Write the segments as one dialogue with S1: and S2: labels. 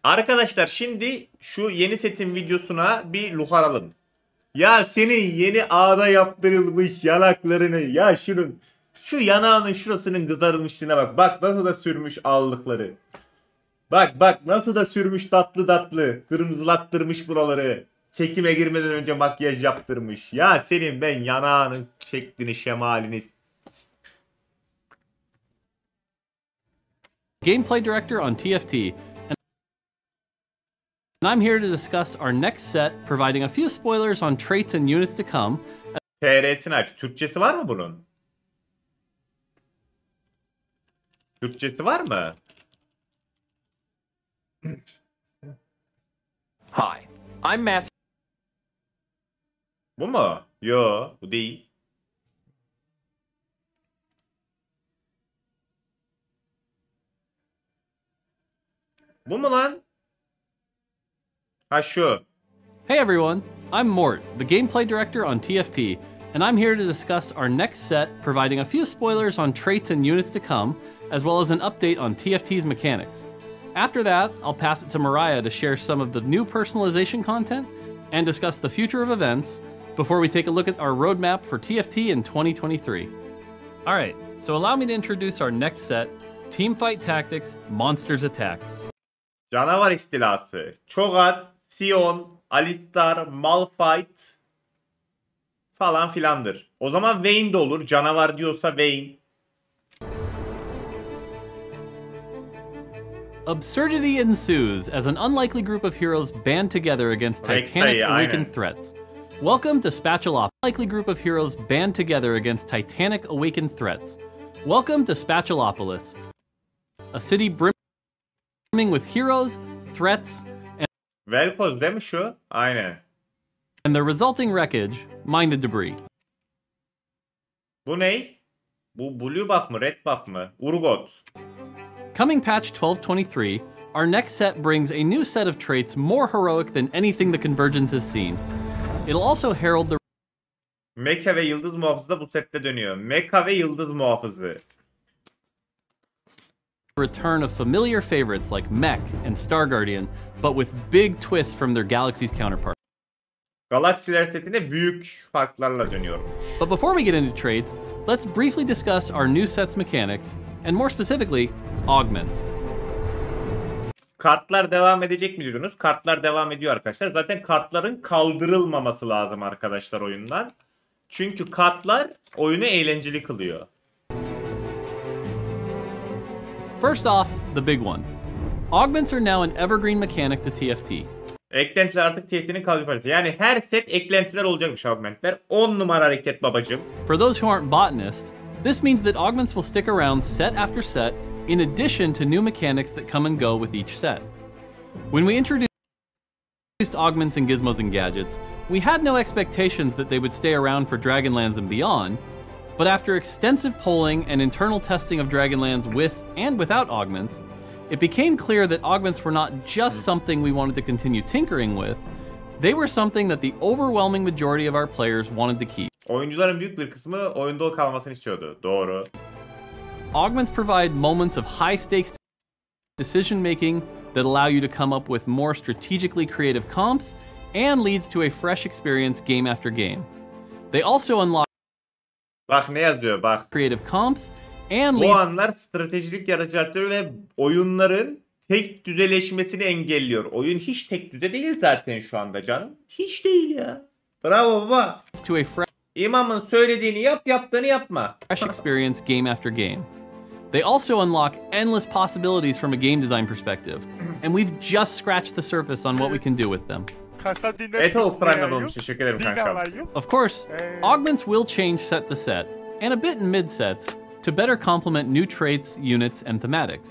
S1: Arkadaşlar şimdi şu yeni setin videosuna bir luharalım. Ya senin yeni ağda yaptırılmış yanaklarını, ya şu yanağının şurasının kızarılmışlığına bak. Bak nasıl da sürmüş allıkları. Bak nasıl da sürmüş tatlı tatlı. Kırmızılattırmış buraları. Çekime girmeden önce makyaj yaptırmış. Ya senin ben yanağının şeklini, şemalini.
S2: Gameplay director on TFT, and I'm here to discuss our next set, providing a few spoilers on traits and units to come.
S1: TR'sini aç. Türkçesi var mı bunun? Türkçesi var mı?
S3: Hi, I'm Matthew.
S1: Bu mu? Yo, bu değil. Bu mu lan? Ha şu.
S2: Hey everyone, I'm Mort, the gameplay director on TFT, and I'm here to discuss our next set, providing a few spoilers on traits and units to come, as well as an update on TFT's mechanics. After that, I'll pass it to Mariah to share some of the new personalization content and discuss the future of events before we take a look at our roadmap for TFT in 2023. Alright, so allow me to introduce our next set, Teamfight Tactics Monsters Attack.
S1: Canavar istilası. Cho'Gath, Sion, Alistar, Malphite falan filandır. O zaman Vayne de olur. Canavar diyorsa Vayne.
S2: Absurdity ensues as an unlikely group of heroes band together against titanic awakened threats. Welcome to Spatulopolis. Unlikely group of heroes band together against titanic awakened threats. Welcome to Spatulopolis, a city brimming with heroes, threats, and
S1: Vel'Koz değil mi şu? Aynen.
S2: And the resulting wreckage, mine the debris.
S1: Bu ne? Bu blue buff mı? Red buff mı? Urgot.
S2: Coming patch 1223, our next set brings a new set of traits more heroic than anything the Convergence has seen. It'll also herald the
S1: Mecha ve Yıldız Muhafızı da bu sette dönüyor. Mecha ve Yıldız Muhafızı.
S2: return of familiar favorites like Mech and Star Guardian, but with big twists from their galaxy's counterparts.
S1: Galaksiler setine büyük farklarla dönüyorum.
S2: But before we get into traits, let's briefly discuss our new set's mechanics, and more specifically, augments.
S1: Kartlar devam edecek mi diyordunuz? Kartlar devam ediyor arkadaşlar. Zaten kartların kaldırılmaması lazım arkadaşlar oyundan. Çünkü kartlar oyunu eğlenceli kılıyor.
S2: First off, the big one. Augments are now an evergreen mechanic to TFT.
S1: Eklentiler artık TFT'nin kalıcı parçası. Yani her set eklentiler olacakmış augmentler. 10 numara hareket babacım.
S2: For those who aren't botanists, this means that augments will stick around set after set in addition to new mechanics that come and go with each set. When we introduced augments and gizmos and gadgets, we had no expectations that they would stay around for Dragonlands and beyond, but after extensive polling and internal testing of Dragonlands with and without augments, it became clear that augments were not just something we wanted to continue tinkering with, they were something that the overwhelming majority of our players wanted to keep.
S1: Oyuncuların büyük bir kısmı oyunda kalmasını istiyordu. Doğru.
S2: Augments provide moments of high-stakes decision-making that allow you to come up with more strategically creative comps and leads to a fresh experience game after game. They also unlock
S1: Bak ne yazıyor bak.
S2: creative comps and
S1: Bu anlar stratejik yaratıcılığı ve oyunların tek düzeleşmesini engelliyor. Oyun hiç tek düze değil zaten şu anda canım. Hiç değil ya. Bravo baba.
S2: to a fresh
S1: İmamın söylediğini yap, yaptığını yapma.
S2: experience game after game. They also unlock endless possibilities from a game design perspective, and we've just scratched the surface on what we can do with them.
S1: Etol Prime'dan olmuş. Teşekkür ederim kankam.
S2: Of course, augments will change set to set, and a bit in mid-sets, to better complement new traits, units, and thematics.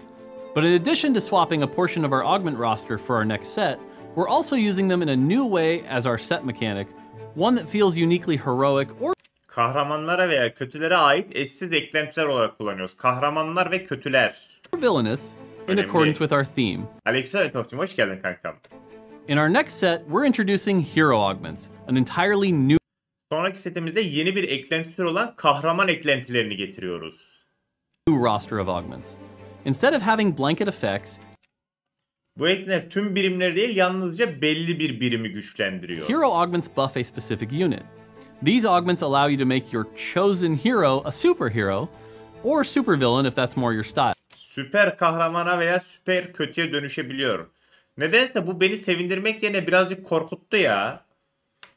S2: But in addition to swapping a portion of our augment roster for our next set, we're also using them in a new way as our set mechanic, one that feels uniquely heroic or
S1: Kahramanlara veya kötülere ait eşsiz eklentiler olarak kullanıyoruz. Kahramanlar ve kötüler.
S2: villainous in
S1: Önemli.
S2: accordance with our theme.
S1: Aleykümselam Etol'cum, hoş geldin kankam.
S2: In our next set, we're introducing hero augments, an entirely new
S1: Sonraki setimizde yeni bir eklenti türü olan kahraman eklentilerini getiriyoruz.
S2: roster of augments. Instead of having blanket effects,
S1: Bu eklenek tüm birimleri değil, yalnızca belli bir birimi güçlendiriyor.
S2: Hero augments buff a specific unit. These augments allow you to make your chosen hero a superhero or supervillain if that's more your style.
S1: Süper kahramana veya süper kötüye dönüşebiliyor. Nedense bu beni sevindirmek yerine birazcık korkuttu ya.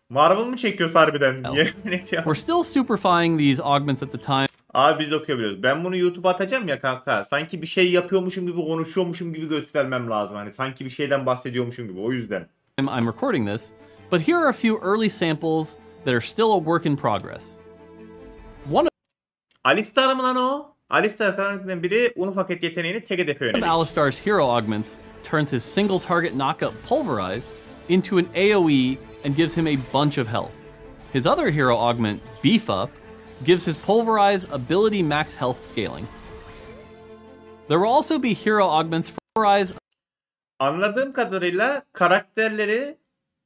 S1: Marvel mı çekiyoruz harbiden? Yemin ediyorum.
S2: We're still superfying these augments at the time.
S1: Abi biz okuyabiliyoruz. Ben bunu YouTube'a atacağım ya kanka. Sanki bir şey yapıyormuşum gibi, konuşuyormuşum gibi göstermem lazım. Hani sanki bir şeyden bahsediyormuşum gibi. O yüzden.
S2: I'm recording this, but here are a few early samples that are still a work in progress. One
S1: Alistar mı lan o? Alistar karakterinden biri un paket yeteneğini tek hedefe
S2: of
S1: yönelik.
S2: Alistar's hero augments turns his single target knockup Pulverize into an AoE and gives him a bunch of health. His other hero augment, Beef Up, gives his Pulverize ability max health scaling. There will also be hero augments for Pulverize.
S1: Anladığım kadarıyla karakterleri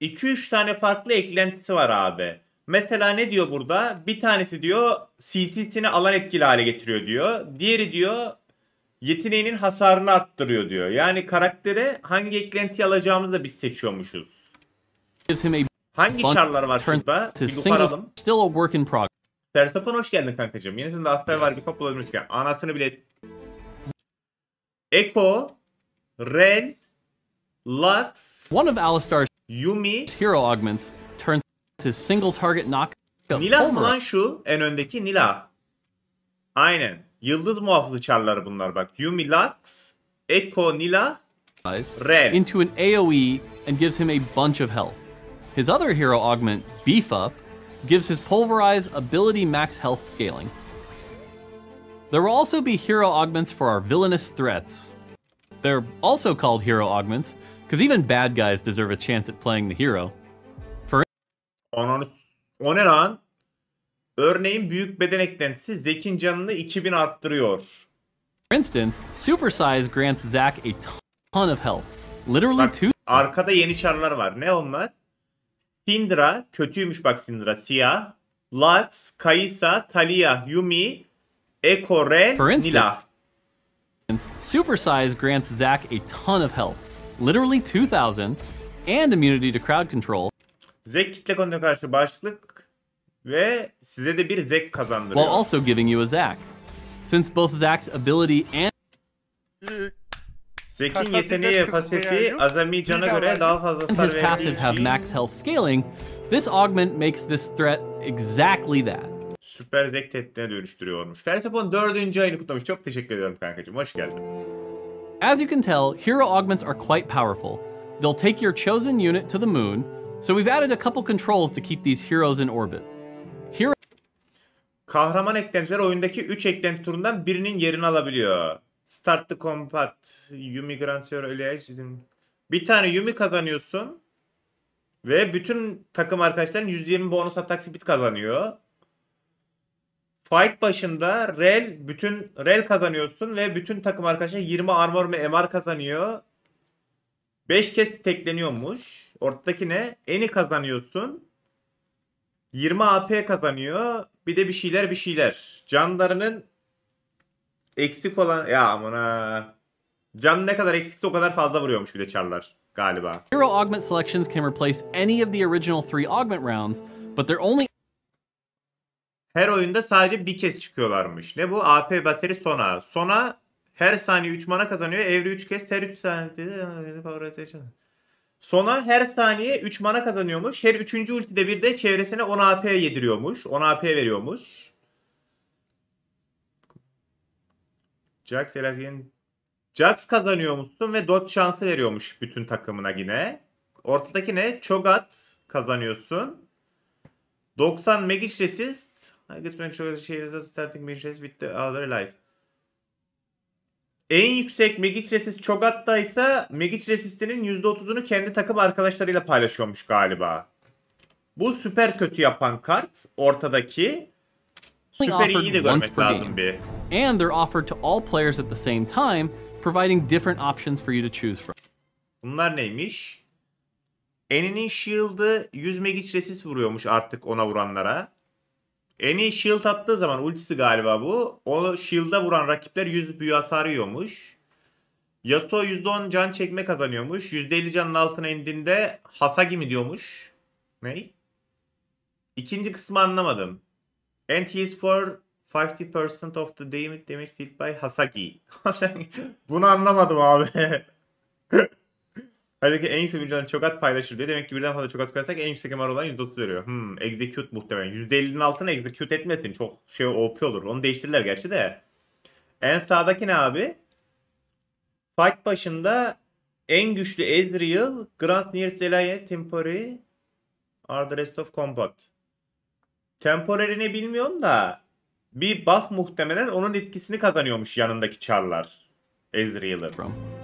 S1: 2-3 tane farklı eklentisi var abi. Mesela ne diyor burada? Bir tanesi diyor CC'sini alan etkili hale getiriyor diyor. Diğeri diyor yeteneğinin hasarını arttırıyor diyor. Yani karaktere hangi eklentiyi alacağımızı da biz seçiyormuşuz.
S2: Gives him a
S1: Hangi çarlar var şurada? Bir bakalım.
S2: still a work in progress.
S1: Persopon hoş geldin kankacığım. Yine şimdi Asper var gibi popülermiş. Anasını bile. Echo, Ren, Lux,
S2: One of Alistar's
S1: Yumi,
S2: hero augments turns his single target knockup
S1: Nilah
S2: Pulverize.
S1: falan şu en öndeki Nilah. Aynen. Yıldız muhafızı çarları bunlar bak. Yumi, Lux, Echo, Nilah, Ren.
S2: Into an AoE and gives him a bunch of health. His other hero augment, Beef Up, gives his Pulverize ability max health scaling. There will also be hero augments for our villainous threats. They're also called hero augments because even bad guys deserve a chance at playing the hero.
S1: O ne lan? Örneğin büyük beden eklentisi Zek'in canını 2000 arttırıyor.
S2: For instance, Super Size grants Zack a ton of health. Literally
S1: Bak,
S2: two.
S1: arkada yeni çarlar var. Ne onlar? Syndra, kötüymüş bak Syndra, siyah. Lux, Kai'Sa, Talia, Yumi, Echo, Ren,
S2: For instance,
S1: Nilah.
S2: Super Size grants Zack a ton of health. Literally 2000 and immunity to crowd control.
S1: Zek kitle konusuna karşı başlık ve size de bir zek kazandırıyor.
S2: While also giving you a Zack. Since both Zack's ability and
S1: Zek'in yeteneği ve pasifi azami cana göre daha fazla
S2: his
S1: hasar
S2: passive have
S1: verdiği
S2: max health scaling, this augment makes this threat exactly that.
S1: süper zek tehditine dönüştürüyormuş. Fersapon 4. ayını kutlamış. Çok teşekkür ediyorum kankacığım. Hoş geldin.
S2: As you can tell, hero augments are quite powerful. They'll take your chosen unit to the moon, so we've added a couple controls to keep these heroes in orbit. Hero
S1: Kahraman eklentiler oyundaki 3 eklenti turundan birinin yerini alabiliyor. Start the combat. Yumi Grantier bir tane Yumi kazanıyorsun. Ve bütün takım arkadaşların %20 bonus atak speed kazanıyor. Fight başında Rel kazanıyorsun ve bütün takım arkadaşlar 20 armor ve MR kazanıyor. 5 kez tekleniyormuş. Ortadaki ne? Eni kazanıyorsun. 20 AP kazanıyor. Bir de bir şeyler. Canlarının eksik olan ya amına. Can ne kadar eksikse o kadar fazla vuruyormuş bir de çarlar galiba.
S2: hero augment selections can replace any of the original 3 augment rounds, but they're only
S1: Her oyunda sadece bir kez çıkıyorlarmış. Ne bu? AP bateri Sona. Sona her saniye 3 mana kazanıyor. Evri 3 kez her 3 saniye. Sona her saniye 3 mana kazanıyormuş. Her 3. ultide bir de çevresine 10 AP yediriyormuş. 10 AP veriyormuş. Jax kazanıyormuşsun ve dodge şansı veriyormuş bütün takımına yine. Ortadaki ne? Cho'Gath kazanıyorsun. 90 Magic Resist. Starting Magic Resist with the other life. En yüksek Magic Resist Cho'Gath'ta ise Magic Resist'inin %30'unu kendi takım arkadaşlarıyla paylaşıyormuş galiba. Bu süper kötü yapan kart ortadaki. Süper iyi de görmek lazım bir.
S2: And they're offered to all players at the same time, providing different options for you to choose from.
S1: Bunlar neymiş? Eni'nin shield'ı 100 Magic Resist vuruyormuş artık ona vuranlara. Eni shield attığı zaman ultisi galiba bu. O shield'a vuran rakipler 100 büyü hasarı yiyormuş. Yasuo %10 can çekme kazanıyormuş. %50 canın altına indiğinde Hasagi mi diyormuş? Ney? İkinci kısmı anlamadım. And he is for 50% of the damage dealt by Hasagi. Bunu anlamadım abi. Halbuki en yüksek canı çok at paylaşır diyor. Demek ki birden fazla çok at koyarsak en yüksek MR olan %30 veriyor. Execute muhtemelen. %50'nin altına execute etmesin. Çok şey OP olur. Onu değiştirirler gerçi de. En sağdaki ne abi? Fight başında en güçlü Ezreal, Grant Nearest Ally, Temporary are the rest of combat. Temporary ne bilmiyorum da bir buff muhtemelen onun etkisini kazanıyormuş yanındaki çarlar. Ezreal'ın.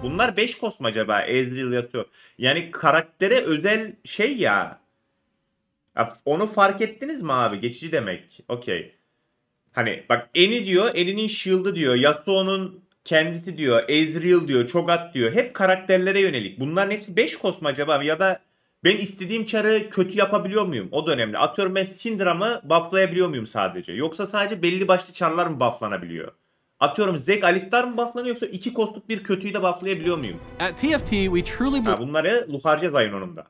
S1: Bunlar 5 kos mu acaba? Ezreal Yasuo. Yani karaktere özel şey ya. Onu fark ettiniz mi abi? Geçici demek. Okey. Hani bak Eni diyor. Eni'nin shield'ı diyor. Yasuo'nun kendisi diyor. Ezreal diyor. Cho'Gath diyor. Hep karakterlere yönelik. Bunların hepsi 5 kos mu acaba? Ya da ben istediğim çarı kötü yapabiliyor muyum? O da önemli. Atıyorum ben Syndra'mı bufflayabiliyor muyum sadece? Yoksa sadece belli başlı çarlar mı bufflanabiliyor? Atıyorum Zek Alistar mı bufflanıyor yoksa 2 kostluk bir kötüyü de bufflayabiliyor muyum?
S2: At TFT, we truly
S1: Bunları luharcayız ayın onunda.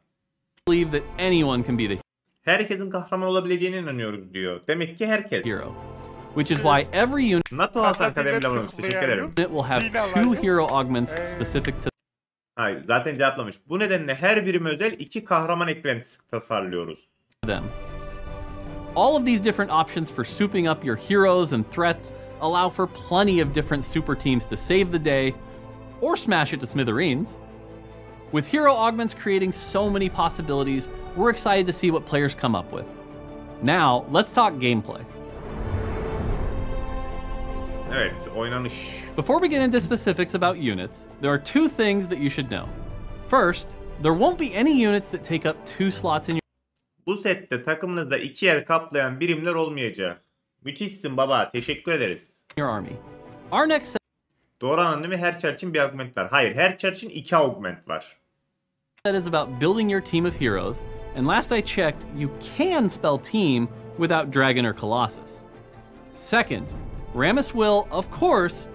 S2: believe that anyone can be the
S1: Herkesin kahraman olabileceğine inanıyoruz diyor. Demek ki herkes.
S2: hero, which is why every unit
S1: NATO Hasan kademle bulunmuş. Teşekkür ederim.
S2: will have 2 hero augments specific to
S1: Hayır, zaten cevaplamış. Bu nedenle her birime özel 2 kahraman eklentisi tasarlıyoruz.
S2: them. All of these different options for souping up your heroes and threats allow for plenty of different super teams to save the day or smash it to smithereens. With hero augments creating so many possibilities, we're excited to see what players come up with. Now, let's talk gameplay.
S1: Evet, oynanış.
S2: Before we get into specifics about units, there are 2 things that you should know. First, there won't be any units that take up 2 slots in
S1: Bu sette takımınızda 2 yer kaplayan birimler olmayacak. Müthişsin baba, teşekkür ederiz.
S2: your army. Our next set
S1: Doğru anladın değil mi? Her char için bir augment var. Hayır, her char için 2 augment var.
S2: is about building your team of heroes, and last I checked, you can spell team without Dragon or Colossus. Second, Rammus will, of course,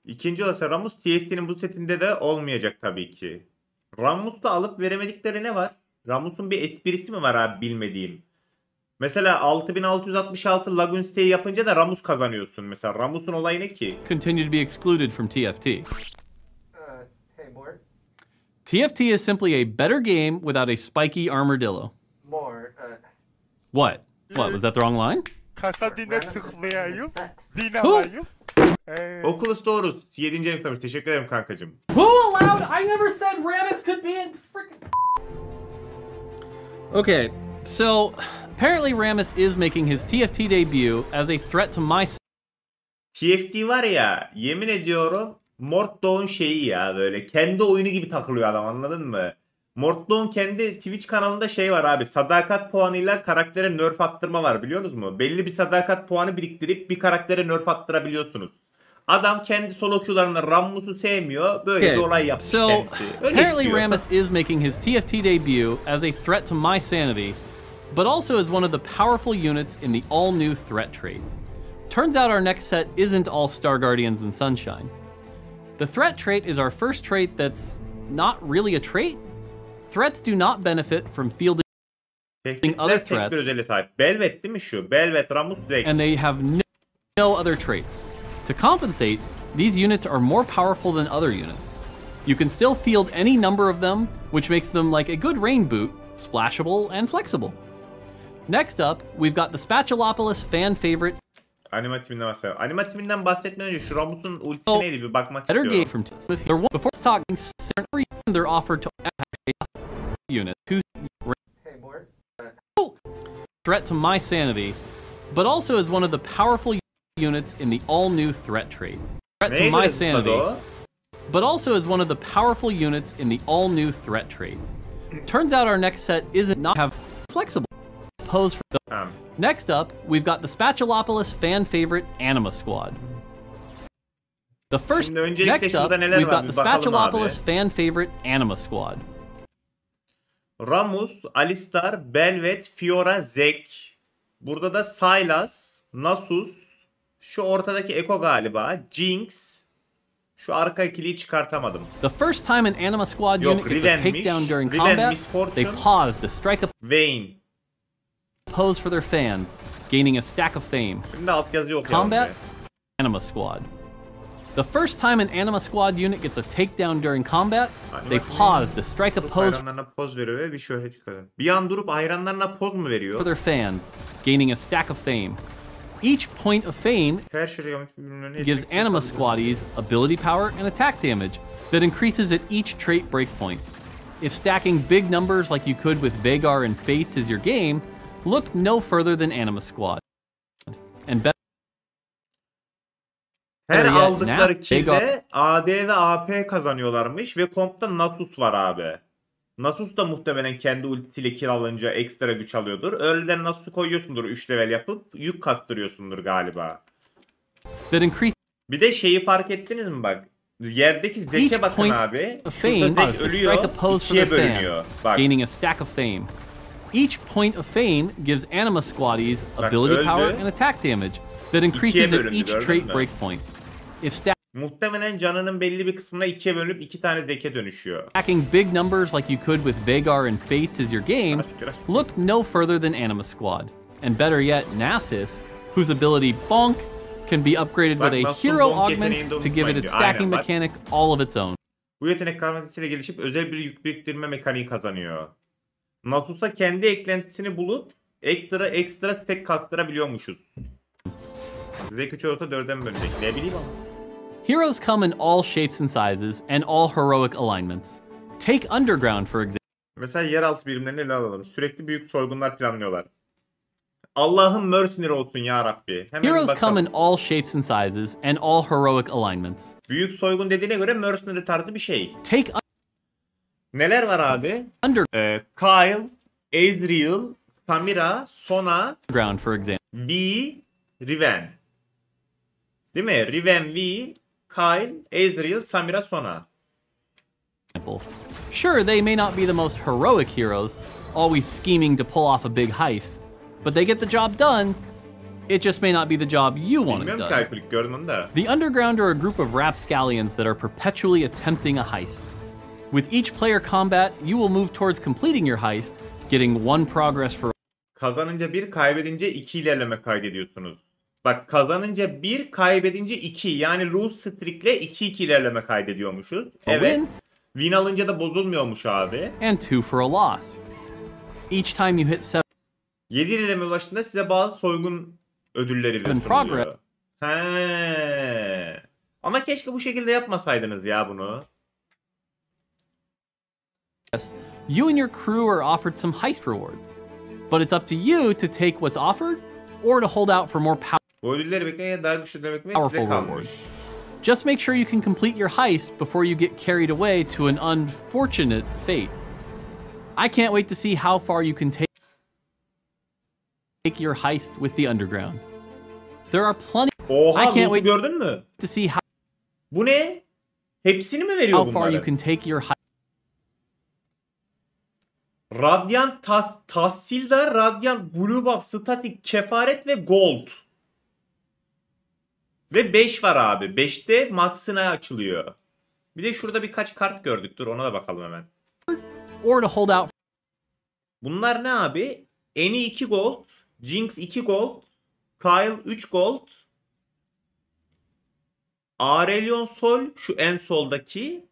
S1: İkinci olarak Ramus TFT'nin bu setinde de olmayacak tabii ki. Ramus'ta alıp veremedikleri ne var? Ramus'un bir esprisi mi var abi bilmediğim? Mesela 6666 Lagoon Stay yapınca da Ramus kazanıyorsun. Mesela Ramus'un olayı ne ki?
S2: continue to be excluded from TFT.
S3: Hey, more.
S2: TFT is simply a better game without a spiky armadillo.
S3: More.
S2: What? What, was that the wrong line?
S4: Kasa dine tıklayayım. Din
S2: Who?
S4: alayım.
S1: Oculus doğru. 7. ayını kutlamış. Teşekkür ederim kankacığım.
S2: Who allowed? I never said Rammus could be in freaking. Okay, so apparently Rammus is making his TFT debut as a threat to my.
S1: TFT var ya, yemin ediyorum Mortdog'un şeyi ya, böyle kendi oyunu gibi takılıyor adam, anladın mı? Mortdog'un kendi Twitch kanalında şey var abi, sadakat puanıyla karaktere nerf attırma var, biliyorsunuz mu? Belli bir sadakat puanı biriktirip bir karaktere nerf attırabiliyorsunuz. Adam kendi solo queue'larında Rammus'u sevmiyor, böyle bir olay yapmış
S2: So
S1: kendisi. Öyle
S2: apparently
S1: istiyor.
S2: Rammus is making his TFT debut as a threat to my sanity, but also as one of the powerful units in the all-new threat trait. Turns out our next set isn't all Star Guardians and Sunshine. The threat trait is our first trait that's not really a trait. Threats do not benefit from fielding other
S1: Tehditler tek
S2: threats,
S1: bir özelliğe sahip. Belvet değil mi şu? Belvet, Ramus, Zek.
S2: and they have no other traits. To compensate, these units are more powerful than other units. You can still field any number of them, which makes them like a good rain boot, splashable and flexible. Next up, we've got the Spatulopolis fan favorite
S1: Anima timinden bahsedelim. Anima timinden bahsetmeden önce şu Ramus'un ultisi
S2: Oh,
S1: neydi bir bakmak
S2: better game
S1: istiyorum.
S2: from before talking every they're offered to unit who
S3: Hey, more.
S2: threat to my sanity, but also as one of the powerful units in the all-new threat trait. Threat to
S1: Neydi
S2: my
S1: tadı
S2: sanity,
S1: o?
S2: but also as one of the powerful units in the all-new threat trait. Turns out our next set isn't not have flexible pose for the.
S1: Tamam.
S2: Next up, we've got the Spatulopolis fan favorite Anima Squad. The first
S1: Şimdi öncelikle
S2: next up,
S1: şurada neler
S2: we've
S1: var
S2: got
S1: bir
S2: the
S1: bakalım abi.
S2: Spatulopolis fan favorite Anima Squad.
S1: Ramus, Alistar, Belvet, Fiora, Zek. Burada da Sylas, Nasus, şu ortadaki Eko galiba, Jinx, Şu arka ikiliyi çıkartamadım.
S2: The first time an Anima Squad
S1: Yok,
S2: unit gets a
S1: Riven'miş.
S2: takedown during
S1: Riven,
S2: combat,
S1: Misfortune.
S2: they pause to strike a
S1: Vayne.
S2: pose for their fans, gaining a stack of fame.
S1: Şimdi altyazıyı okuyalım.
S2: Combat,
S1: be.
S2: Anima Squad. The first time an Anima Squad unit gets a takedown during combat, they pause to strike a pose
S1: Hayranlarına poz veriyor ve bir şöhret çıkarıyor. Bir an durup hayranlarına poz mu
S2: for
S1: veriyor?
S2: their fans, gaining a stack of fame. Each point of fame
S1: Her şey yanlış birbirine
S2: gives Anima Squaddies ability power and attack damage that increases at each trait breakpoint. If stacking big numbers like you could with Vagar and Fates is your game, look no further than Anima Squad. And
S1: Her
S2: yet,
S1: aldıkları
S2: now,
S1: kill'de AD ve AP kazanıyorlarmış ve kompta Nasus var abi. Nasus da muhtemelen kendi ultisiyle kill alınca ekstra güç alıyordur. Öğleden Nasus'u koyuyorsundur 3 level yapıp yük kastırıyorsundur galiba.
S2: that increases
S1: Bir de şeyi fark ettiniz mi bak? Yerdeki zeke
S2: each
S1: bakın
S2: point
S1: abi.
S2: of fame
S1: Şurada
S2: pause
S1: zek
S2: to strike a
S1: ölüyor,
S2: pose for
S1: ikiye
S2: their
S1: bölünüyor.
S2: fans,
S1: Bak.
S2: gaining a stack of fame. Each point of fame gives Anima Squaddies ability
S1: öldü.
S2: power and attack damage that increases at
S1: bölündü,
S2: each
S1: gördün
S2: trait
S1: mü?
S2: breakpoint. If
S1: Muhtemelen canının belli bir kısmına ikiye bölünüp 2 tane zeke dönüşüyor.
S2: stacking big numbers like you could with Vagar and Fates is your game,
S1: Asiktir.
S2: look no further than Anima Squad. And better yet, Nasus, whose ability Bonk can be upgraded
S1: Bak,
S2: with a
S1: Nasus'un
S2: hero
S1: bonk
S2: augment
S1: yeteneğini de
S2: to give it
S1: unutmayın
S2: its
S1: diyor.
S2: stacking
S1: Aynen, bak.
S2: mechanic all of its own.
S1: Bu yetenek karmaşasıyla gelişip özel bir yük biriktirme mekaniği kazanıyor. Nasus'a kendi eklentisini bulup ekstra stack kastırabiliyormuşuz. Zek 3 olsa 4'e mi bölünecek? Ne bileyim ama.
S2: Heroes come in all shapes and sizes and all heroic alignments. Take Underground for example.
S1: Mesela yeraltı birimlerini ele alalım. Sürekli büyük soygunlar planlıyorlar. Allah'ın mercenary olsun ya Rabbi. Hemen
S2: Heroes
S1: bakalım.
S2: come in all shapes and sizes and all heroic alignments.
S1: Büyük soygun dediğine göre mercenary tarzı bir şey.
S2: Take
S1: Neler var abi? Kyle, Ezreal, Samira, Sona,
S2: Underground for example.
S1: V, Riven. Değil mi? Riven, V, Kyle, Ezreal, Samira, Sona.
S2: Sure, they may not be the most heroic heroes, always scheming to pull off a big heist, but they get the job done. It just may not be the job you want it
S1: Bilmiyorum ki
S2: done.
S1: Aykulik, gördüm onu da.
S2: The Underground are a group of rapscallions that are perpetually attempting a heist. With each player combat, you will move towards completing your heist, getting one progress for
S1: Kazanınca 1, kaybedince 2 ilerleme kaydediyorsunuz. Bak, kazanınca 1, kaybedince 2. Yani lose streak'le 2-2 ilerleme kaydediyormuşuz.
S2: a
S1: Evet.
S2: win
S1: Win alınca da bozulmuyormuş abi.
S2: and 2 for a loss. Each time you hit
S1: 7 ilerleme ulaştığında size bazı soygun ödülleri de
S2: progress.
S1: sunuluyor. He. Ama keşke bu şekilde yapmasaydınız ya bunu.
S2: you and your crew are offered some heist rewards. But it's up to you to take what's offered or to hold out for more
S1: Bu ödülleri bekleyen daha güçlü demek mi
S2: powerful
S1: size kalmış.
S2: rewards. Just make sure you can complete your heist before you get carried away to an unfortunate fate. I can't wait to see how far you can take your heist with the Underground. There are plenty
S1: Oha,
S2: I can't
S1: loot'u
S2: wait
S1: gördün mü?
S2: to see
S1: Bu ne? Hepsini mi veriyor
S2: how far you
S1: bunları?
S2: can take your heist.
S1: Radyant, Tahsildar, Radyant, Blue Buff, Static, Kefaret ve Gold. Ve 5 var abi. 5'te max'ına açılıyor. Bir de şurada birkaç kart gördük. Dur ona da bakalım hemen.
S2: Or to hold out
S1: Bunlar ne abi? Eni 2 gold, Jinx 2 gold, Kyle 3 gold, Aurelion Sol şu en soldaki.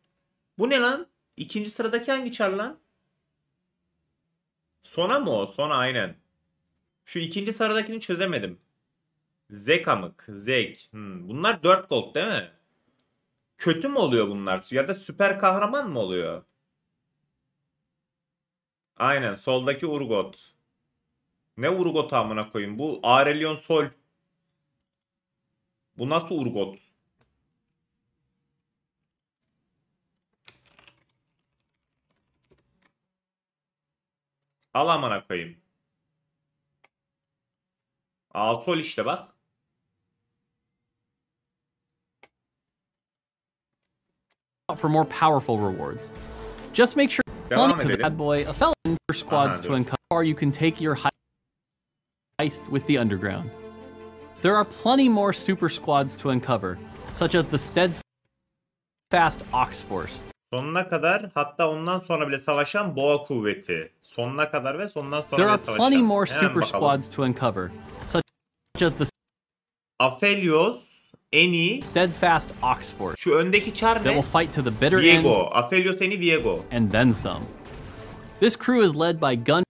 S1: Bu ne lan? İkinci sıradaki hangi çar lan? Sona mı o? Sona aynen. Şu ikinci sıradakini çözemedim. Zekamık. Zek. Bunlar 4 gold değil mi? Kötü mü oluyor bunlar? Ya da süper kahraman mı oluyor? Aynen. Soldaki Urgot. Ne Urgot amına koyayım? Bu Aurelion Sol. Bu nasıl Urgot? Al amına koyayım. Al Sol işte bak.
S2: for more powerful rewards. Just make sure
S1: Devam
S2: plenty to
S1: edelim.
S2: bad boy a felon for squads
S1: Aha,
S2: to
S1: dur.
S2: uncover. Or you can take your heist with the Underground. There are plenty more super squads to uncover, such as the steadfast Steadfast Ox Force.
S1: Sonuna kadar, hatta ondan sonra bile savaşan boğa kuvveti. Sonuna kadar ve sondan sonra
S2: There
S1: bile
S2: are
S1: savaşan.
S2: plenty more
S1: Hemen
S2: super
S1: bakalım.
S2: squads to uncover, such as the
S1: Aphelios, Eni,
S2: Steadfast Ox Force
S1: şu öndeki çar
S2: that
S1: ne?
S2: will fight to the bitter end
S1: Viego. Aphelios, Eni, Viego.
S2: and then some. This crew is led by gun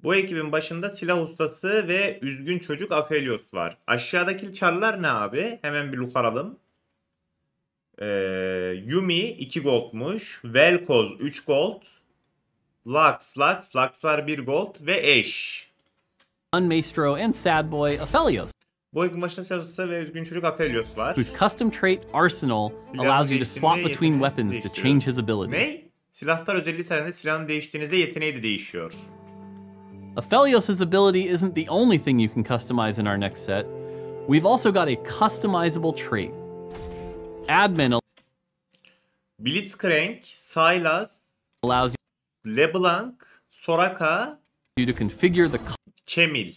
S1: Bu ekibin başında silah ustası ve üzgün çocuk Aphelios var. Aşağıdaki çarlar ne abi? Hemen bir lukaralım. Yumi 2 goldmuş. Velkoz 3 gold. Lux'lar 1 gold ve Ash.
S2: Maestro and Sad Boy Aphelios,
S1: Bu ekibin başında silah ustası ve üzgün çocuk Aphelios var.
S2: whose custom trait Arsenal allows you to swap between weapons to change his ability.
S1: Ne? Silahlar özelliği sayesinde silahını değiştiğinizde yeteneği de değişiyor.
S2: Aphelios' ability isn't the only thing you can customize in our next set. We've also got a customizable trait. Admin
S1: Blitzcrank, Sylas,
S2: allows
S1: LeBlanc, Soraka,
S2: you to configure the
S1: Kemil.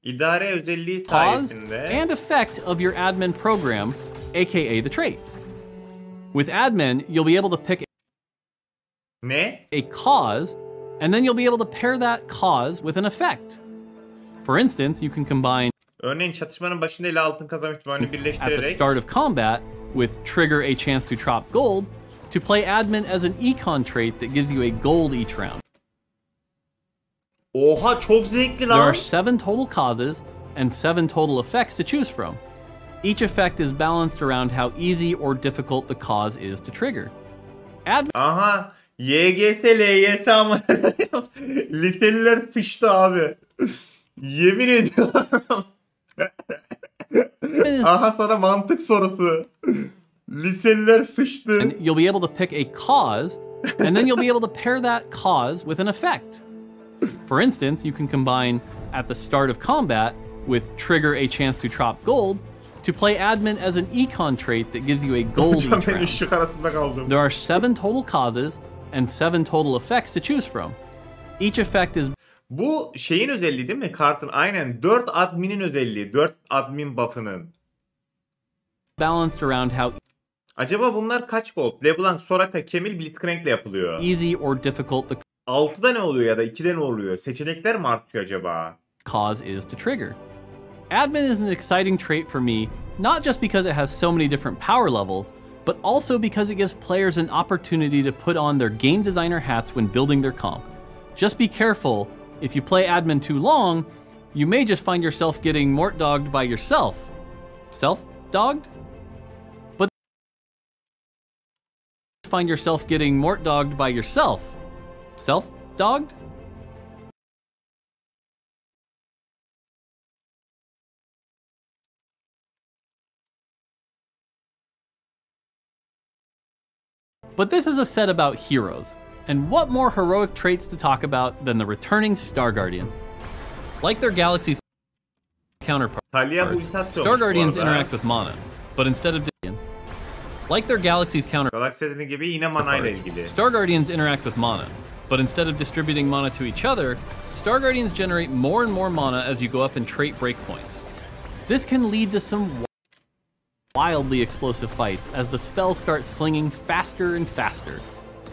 S1: İdare özelliği
S2: cause
S1: sayesinde
S2: and effect of your admin program, aka the trait. With admin, you'll be able to pick
S1: ne?
S2: a cause, and then you'll be able to pair that cause with an effect. For instance, you can combine
S1: Örneğin çatışmanın başında ile altın kazanma ihtimalini
S2: at the
S1: birleştirerek
S2: start of combat with trigger a chance to drop gold to play admin as an econ trait that gives you a gold each round.
S1: Oha çok zevkli
S2: There
S1: lan.
S2: are 7 total causes and 7 total effects to choose from. Each effect is balanced around how easy or difficult the cause is to trigger. Admin
S1: Aha YGS LYS ama liseliler sıçtı abi. Yemin ediyorum.
S2: is
S1: Aha sana mantık sorusu. Liseliler sıçtı.
S2: and you'll be able to pick a cause, and then you'll be able to pair that cause with an effect. For instance, you can combine at the start of combat with trigger a chance to drop gold to play admin as an econ trait that gives you a gold
S1: Hocam
S2: each
S1: ben
S2: round.
S1: ışık arasında kaldım.
S2: There are 7 total causes and 7 total effects to choose from. Each effect is
S1: Bu şeyin özelliği değil mi? Kartın aynen 4 adminin özelliği. 4 admin buff'ının.
S2: balanced around how
S1: Acaba bunlar kaç gold? LeBlanc, Soraka, Kemil, Blitzcrank'le yapılıyor.
S2: easy or difficult the
S1: 6'da ne oluyor ya da 2'de ne oluyor? Seçenekler mi artıyor acaba?
S2: cause is to trigger. Admin is an exciting trait for me, not just because it has so many different power levels, but also because it gives players an opportunity to put on their game designer hats when building their comp. Just be careful, if you play admin too long, you may just find yourself getting mort-dogged by yourself. Self-dogged? But find yourself getting mort-dogged by yourself. Self-dogged? But this is a set about heroes, and what more heroic traits to talk about than the returning Star Guardian? Like their galaxy's counterparts,
S1: Talia bu ulti
S2: Star Guardians
S1: bu arada.
S2: interact with mana, but instead of like their galaxy's
S1: Galaxy gibi yine mana ile ilgili.
S2: Star Guardians interact with mana, but instead of distributing mana to each other, Star Guardians generate more and more mana as you go up in trait breakpoints. This can lead to some wildly explosive fights as the spells start slinging faster and faster.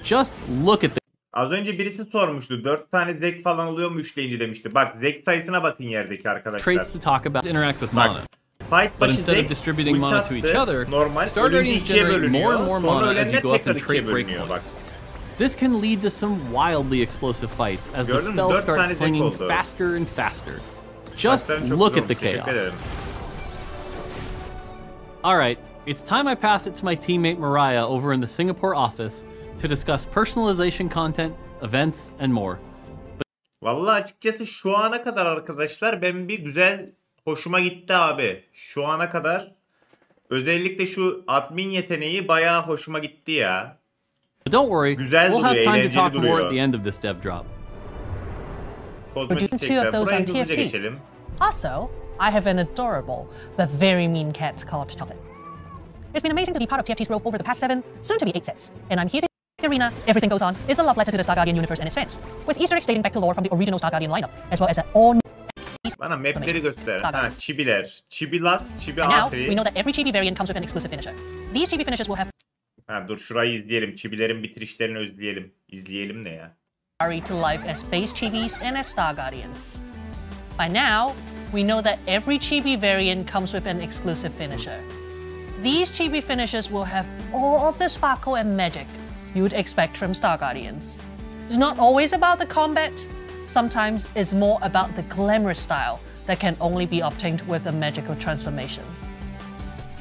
S2: Just look at
S1: Az önce birisi sormuştu. 4 tane zek falan oluyor mu üçleyince demişti. Bak zek sayısına bakın yerdeki arkadaşlar.
S2: traits to talk about interact with
S1: Bak,
S2: mana.
S1: fight
S2: But
S1: başı
S2: instead
S1: zek,
S2: of distributing
S1: ulti
S2: mana to each
S1: attı,
S2: other,
S1: normal,
S2: Star
S1: ölünce
S2: Guardians
S1: ikiye
S2: generate
S1: bölünüyor.
S2: more and more
S1: Sonra
S2: mana as
S1: ölenler
S2: you go up in
S1: tekrar ikiye
S2: trait
S1: bölünüyor bak.
S2: breakpoints. This can lead to some wildly explosive fights as the
S1: Gördün mü?
S2: spells
S1: 4
S2: start
S1: tane zek
S2: slinging
S1: oldu.
S2: faster and faster. Just
S1: Başlarım çok
S2: look
S1: güzel
S2: at the
S1: olmuş, teşekkür
S2: chaos.
S1: ederim.
S2: Alright, it's time I pass it to my teammate Mariah over in the Singapore office to discuss personalization content, events, and more.
S1: Vallahi açıkçası şu ana kadar arkadaşlar ben bir güzel hoşuma gitti abi. Şu ana kadar özellikle şu admin yeteneği bayağı hoşuma gitti ya.
S2: But don't worry,
S1: Güzel
S2: we'll have
S1: duruyor,
S2: time to
S1: eğlenceli
S2: talk more
S1: duruyor.
S2: at the end of this dev drop.
S1: Kozmetik
S5: We're doing 2 of
S1: çekler.
S5: those
S1: Burayı
S5: on
S1: hızlıca
S5: TFT.
S1: geçelim.
S5: Also, I have an adorable but very mean cat called Chocolate. It's been amazing to be part of TFT's growth over the past 7, soon to be 8 sets, and I'm here to the arena. Everything Goes On is a love letter to the Star Guardian universe and its fans, with Easter eggs dating back to lore from the original Star Guardian lineup, as well as all
S1: Bana mapleri göster.
S5: Star
S1: Ha,
S5: Guardians.
S1: Chibiler. Chibi Lux, Chibi
S5: And now,
S1: Afri.
S5: we know that every chibi variant comes with an exclusive finisher. These chibi finishes will have
S1: Ha dur şurayı izleyelim. Çibilerin bitirişlerini özleyelim. İzleyelim ne ya?
S5: Ari to life as base chibis and as Star Guardians. By now, we know that every chibi variant comes with an exclusive finisher. These chibi finishes will have all of the sparkle and magic you'd expect from Star Guardians. It's not always about the combat. Sometimes it's more about the glamorous style that can only be obtained with a magical transformation.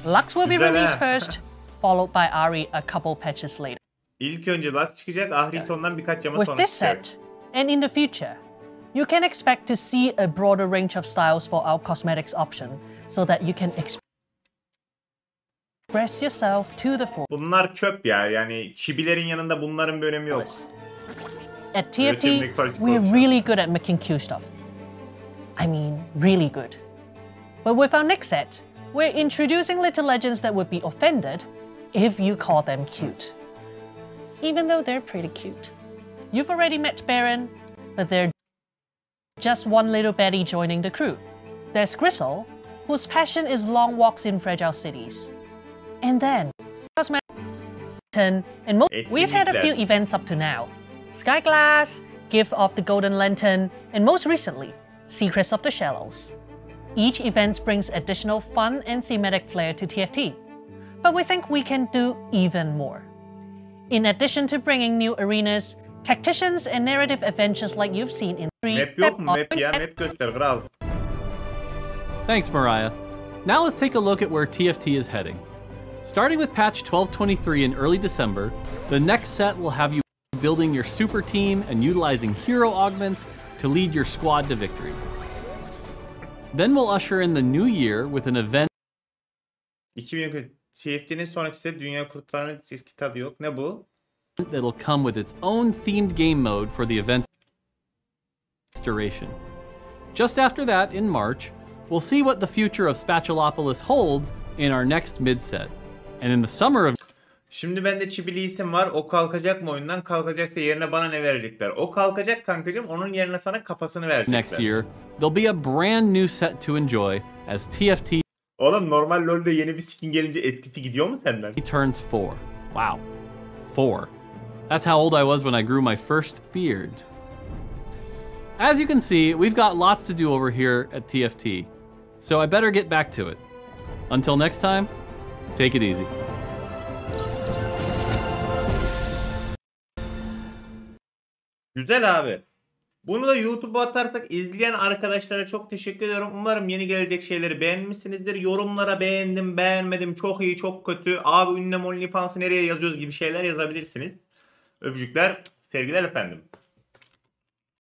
S5: Lux will be
S1: Güzel
S5: released
S1: ha.
S5: first, followed by Ari a couple patches later.
S1: İlk önce Lux çıkacak. Ahri sondan birkaç yama
S5: With
S1: sonra
S5: this
S1: çıkacak.
S5: set, and in the future, you can expect to see a broader range of styles for our cosmetics option so that you can express yourself to the
S1: Bunlar çöp ya. Yani çibilerin yanında bunların bir önemi yok.
S5: fullest. At TFT,
S1: Üretimlik pratik
S5: we're
S1: olsun.
S5: really good at making cute stuff. I mean, really good. But with our next set, we're introducing little legends that would be offended if you call them cute. Even though they're pretty cute. You've already met Baron, but they're just one little Betty joining the crew. There's Gristle, whose passion is long walks in fragile cities. And then, and we've had a few events up to now. Skyglass, Gift of the Golden Lantern, and most recently, Secrets of the Shallows. Each event brings additional fun and thematic flair to TFT, but we think we can do even more. In addition to bringing new arenas, tacticians, and narrative adventures like you've seen in 3,
S1: Map yok mu? Map ya. Map göster kral.
S2: Thanks, Mariah. Now let's take a look at where TFT is heading. Starting with patch 1223 in early December, the next set will have you building your super team and utilizing hero augments to lead your squad to victory. Then we'll usher in the new year with an event
S1: 2000 TFT'nin sonraki set Dünya Kurtaran'ın eski tadı yok. Ne bu?
S2: that'll come with its own themed game mode for the event's duration. Just after that, in March, we'll see what the future of Spatulopolis holds in our next mid-set. And in the summer of
S1: Şimdi bende çibili isim var. O kalkacak mı oyundan? Kalkacaksa yerine bana ne verecekler? O kalkacak kankacığım. Onun yerine sana kafasını verecekler.
S2: next year, there'll be a brand new set to enjoy as TFT
S1: Oğlum normal LoL'de yeni bir skin gelince etkisi gidiyor mu senden?
S2: turns 4. Wow. 4. That's how old I was when I grew my first beard. As you can see, we've got lots to do over here at TFT, so I better get back to it. Until next time, take it easy.
S1: Güzel abi. Bunu da YouTube'a atarsak izleyen arkadaşlara çok teşekkür ediyorum. Umarım yeni gelecek şeyleri beğenmişsinizdir. Yorumlara beğendim, beğenmedim, çok iyi, çok kötü. Abi ünlem OnlyFans'ı nereye yazıyoruz gibi şeyler yazabilirsiniz. Öpücükler, sevgiler efendim.